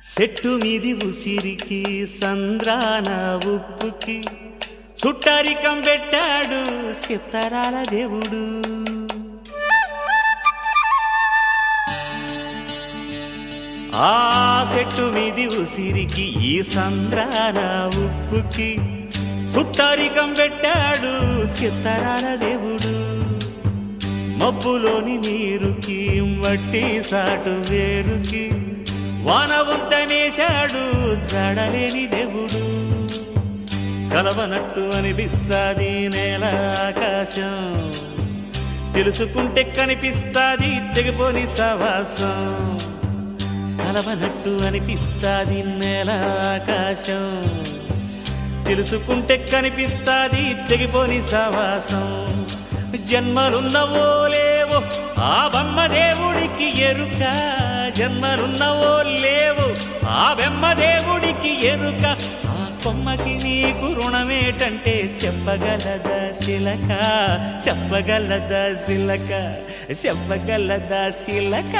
చెట్టు మీది ఉసిరికి సంద్రాన ఉప్పుకి చుట్టారికం పెట్టాడు సిత్తరాల దేవుడు. ఆ చెట్టు మీది ఉసిరికి ఈ సంద్రాన ఉప్పుకి చుట్టారికం పెట్టాడు సిత్తరాల దేవుడు. మబ్బులోని నీరుకి మట్టి సాటు వేరుకి వానవంతనేశాడు జడలేని దేవుడు. కలవనట్టు అనిపిస్తాది నేల ఆకాశం, తెలుసుకుంటే కనిపిస్తాది తెగిపోని సవాసం. కలవనట్టు అనిపిస్తాది నేల ఆకాశం, తెలుసుకుంటే కనిపిస్తాది తెగిపోని సవాసం. జన్మలున్నవో లేవో ఆ బ్రహ్మదేవుడికి ఎరుక, జన్మలున్నవో లేవో ఆ బ్రహ్మదేవుడికి ఎరుక. ఆ కొమ్మకి నీకు రుణమేటంటే చెప్పగలదా శిలక, చెప్పగలదా శిలక, చెప్పగలదా శిలక.